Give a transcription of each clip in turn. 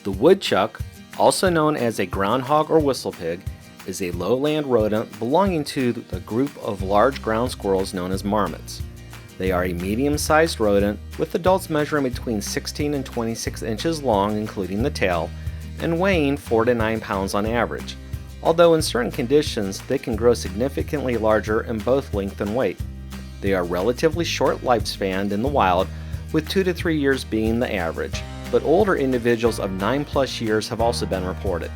The woodchuck, also known as a groundhog or whistlepig, is a lowland rodent belonging to the group of large ground squirrels known as marmots. They are a medium-sized rodent with adults measuring between 16 and 26 inches long, including the tail, and weighing 4 to 9 pounds on average, although in certain conditions they can grow significantly larger in both length and weight. They are relatively short lifespan in the wild, with 2 to 3 years being the average, but older individuals of 9+ years have also been reported.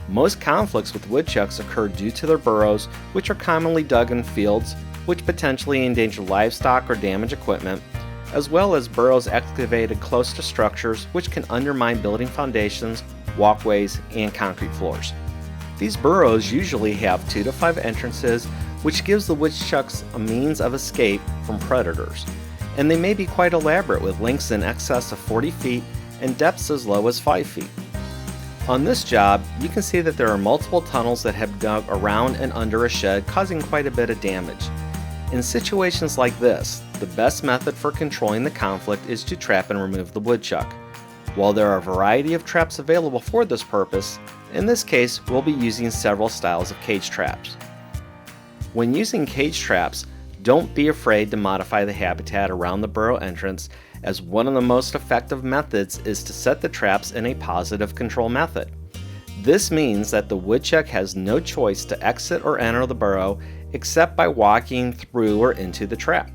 Most conflicts with woodchucks occur due to their burrows, which are commonly dug in fields, which potentially endanger livestock or damage equipment, as well as burrows excavated close to structures which can undermine building foundations, walkways, and concrete floors. These burrows usually have 2 to 5 entrances, which gives the woodchucks a means of escape from predators, and they may be quite elaborate with lengths in excess of 40 feet and depths as low as 5 feet. On this job, you can see that there are multiple tunnels that have dug around and under a shed, causing quite a bit of damage. In situations like this, the best method for controlling the conflict is to trap and remove the woodchuck. While there are a variety of traps available for this purpose, in this case we'll be using several styles of cage traps. When using cage traps, don't be afraid to modify the habitat around the burrow entrance, as one of the most effective methods is to set the traps in a positive control method. This means that the woodchuck has no choice to exit or enter the burrow except by walking through or into the trap.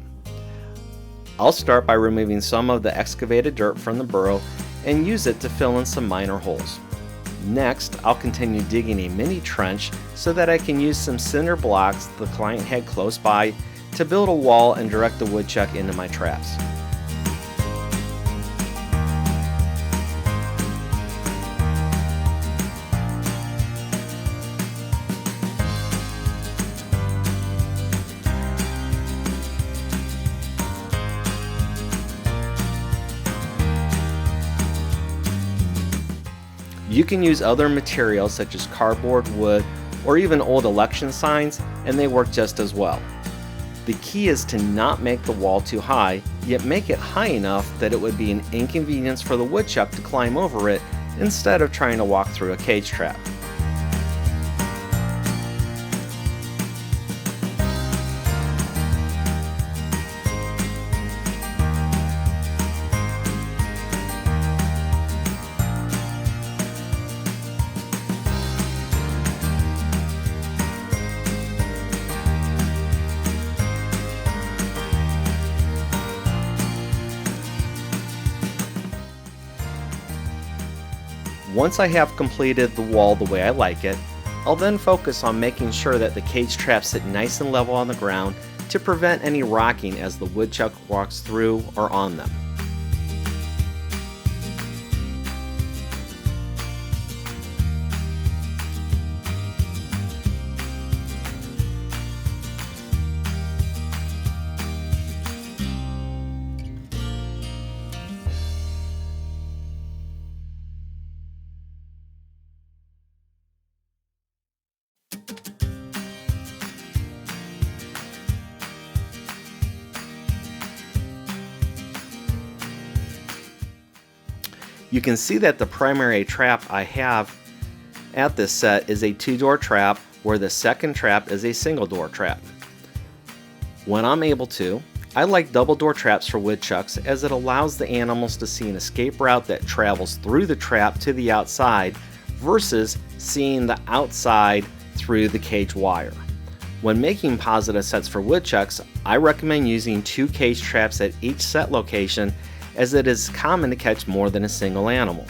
I'll start by removing some of the excavated dirt from the burrow and use it to fill in some minor holes. Next, I'll continue digging a mini trench so that I can use some cinder blocks the client had close by to build a wall and direct the woodchuck into my traps. You can use other materials such as cardboard, wood, or even old election signs, and they work just as well. The key is to not make the wall too high, yet make it high enough that it would be an inconvenience for the woodchuck to climb over it instead of trying to walk through a cage trap. Once I have completed the wall the way I like it, I'll then focus on making sure that the cage traps sit nice and level on the ground to prevent any rocking as the woodchuck walks through or on them. You can see that the primary trap I have at this set is a 2-door trap, where the second trap is a single door trap. When I'm able to, I like double door traps for woodchucks, as it allows the animals to see an escape route that travels through the trap to the outside versus seeing the outside through the cage wire. When making positive sets for woodchucks, I recommend using 2 cage traps at each set location, as it is common to catch more than a single animal.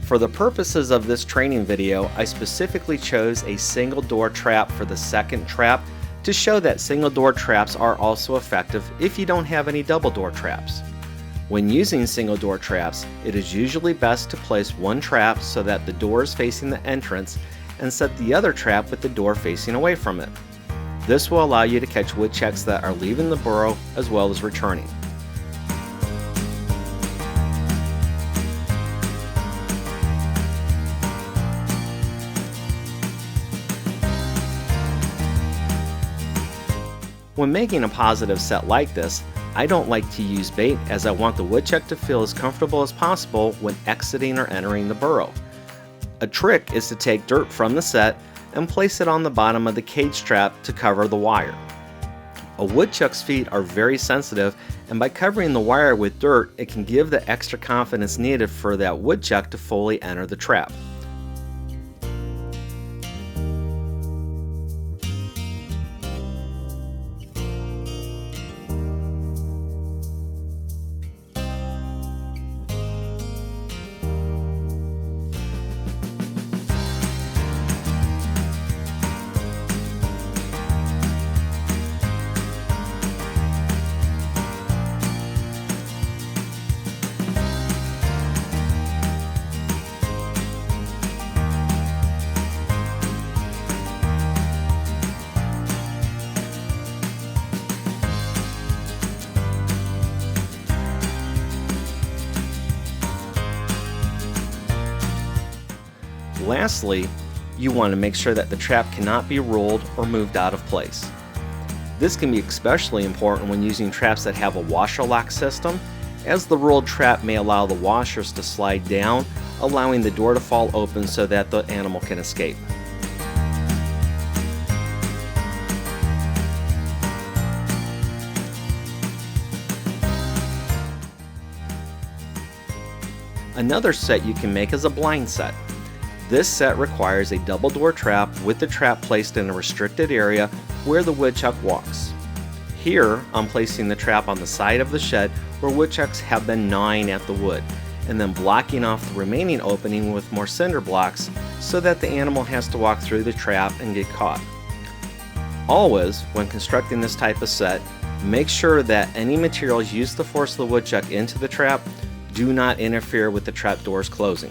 For the purposes of this training video, I specifically chose a single door trap for the second trap to show that single door traps are also effective if you don't have any double door traps. When using single door traps, it is usually best to place one trap so that the door is facing the entrance and set the other trap with the door facing away from it. This will allow you to catch woodchucks that are leaving the burrow as well as returning. When making a positive set like this, I don't like to use bait as I want the woodchuck to feel as comfortable as possible when exiting or entering the burrow. A trick is to take dirt from the set and place it on the bottom of the cage trap to cover the wire. A woodchuck's feet are very sensitive, and by covering the wire with dirt, it can give the extra confidence needed for that woodchuck to fully enter the trap. Lastly, you want to make sure that the trap cannot be rolled or moved out of place. This can be especially important when using traps that have a washer lock system, as the rolled trap may allow the washers to slide down, allowing the door to fall open so that the animal can escape. Another set you can make is a blind set. This set requires a double door trap with the trap placed in a restricted area where the woodchuck walks. Here, I'm placing the trap on the side of the shed where woodchucks have been gnawing at the wood, and then blocking off the remaining opening with more cinder blocks so that the animal has to walk through the trap and get caught. Always, when constructing this type of set, make sure that any materials used to force the woodchuck into the trap do not interfere with the trap doors closing.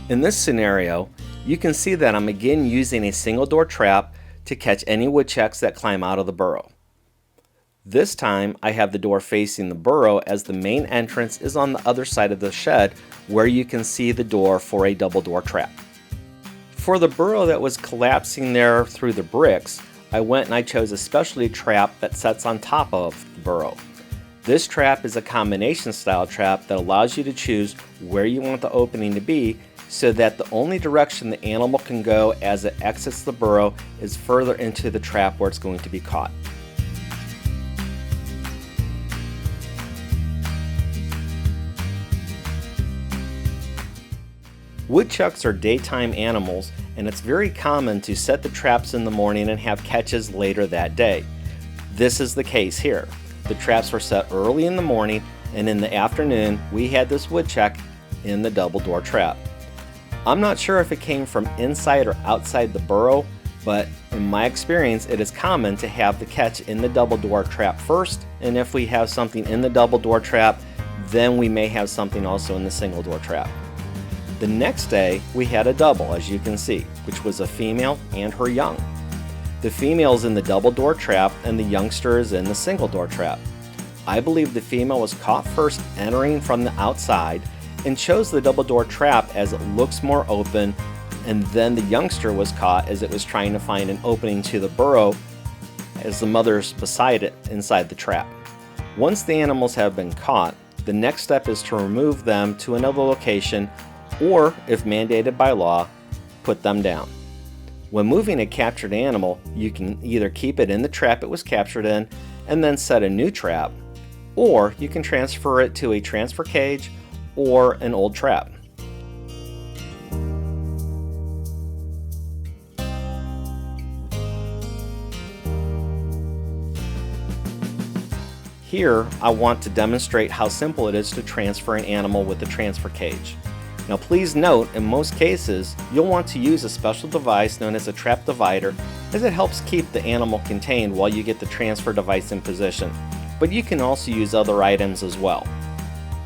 In this scenario, you can see that I'm again using a single door trap to catch any woodchucks that climb out of the burrow. This time I have the door facing the burrow, as the main entrance is on the other side of the shed where you can see the door for a double door trap. For the burrow that was collapsing there through the bricks, I went and I chose a specialty trap that sets on top of the burrow. This trap is a combination style trap that allows you to choose where you want the opening to be, so that the only direction the animal can go as it exits the burrow is further into the trap where it's going to be caught. Woodchucks are daytime animals, and it's very common to set the traps in the morning and have catches later that day. This is the case here. The traps were set early in the morning, and in the afternoon we had this woodchuck in the double door trap. I'm not sure if it came from inside or outside the burrow, but in my experience it is common to have the catch in the double door trap first, and if we have something in the double door trap, then we may have something also in the single door trap. The next day we had a double, as you can see, which was a female and her young. The female is in the double door trap and the youngster is in the single door trap. I believe the female was caught first entering from the outside and chose the double door trap as it looks more open, and then the youngster was caught as it was trying to find an opening to the burrow as the mother's beside it inside the trap. Once the animals have been caught, the next step is to remove them to another location, or if mandated by law, put them down. When moving a captured animal, you can either keep it in the trap it was captured in and then set a new trap, or you can transfer it to a transfer cage or an old trap. Here, I want to demonstrate how simple it is to transfer an animal with a transfer cage. Now please note, in most cases, you'll want to use a special device known as a trap divider, as it helps keep the animal contained while you get the transfer device in position, but you can also use other items as well.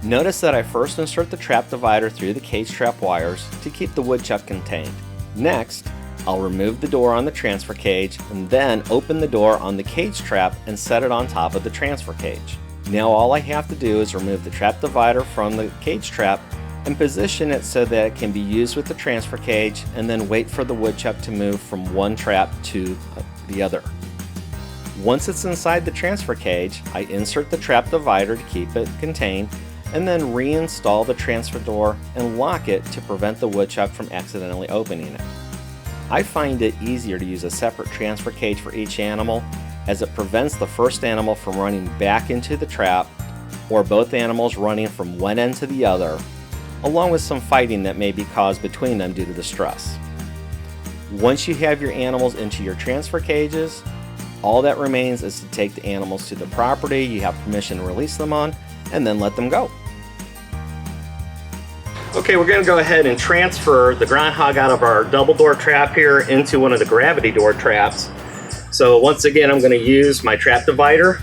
Notice that I first insert the trap divider through the cage trap wires to keep the woodchuck contained. Next, I'll remove the door on the transfer cage and then open the door on the cage trap and set it on top of the transfer cage. Now all I have to do is remove the trap divider from the cage trap and position it so that it can be used with the transfer cage, and then wait for the woodchuck to move from one trap to the other. Once it's inside the transfer cage, I insert the trap divider to keep it contained, and then reinstall the transfer door and lock it to prevent the woodchuck from accidentally opening it. I find it easier to use a separate transfer cage for each animal, as it prevents the first animal from running back into the trap, or both animals running from one end to the other, along with some fighting that may be caused between them due to the stress. Once you have your animals into your transfer cages, all that remains is to take the animals to the property you have permission to release them on, and then let them go. Okay, we're going to go ahead and transfer the groundhog out of our double door trap here into one of the gravity door traps. So once again, I'm going to use my trap divider.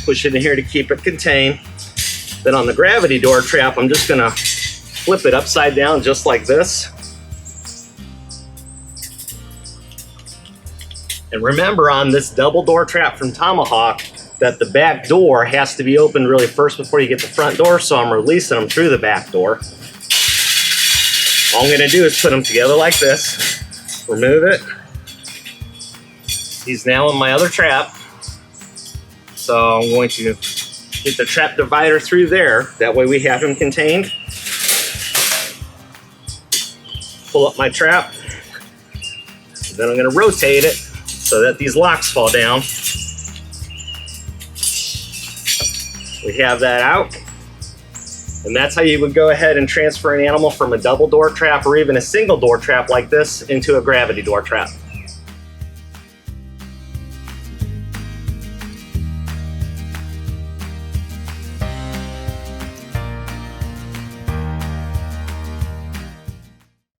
Push it in here to keep it contained. Then on the gravity door trap, I'm just going to flip it upside down just like this. And remember, on this double door trap from Tomahawk, that the back door has to be opened really first before you get the front door, so I'm releasing them through the back door. All I'm going to do is put them together like this, remove it. He's now in my other trap, so I'm going to get the trap divider through there. That way we have him contained. Pull up my trap, then I'm going to rotate it so that these locks fall down. We have that out. And that's how you would go ahead and transfer an animal from a double door trap or even a single door trap like this into a gravity door trap.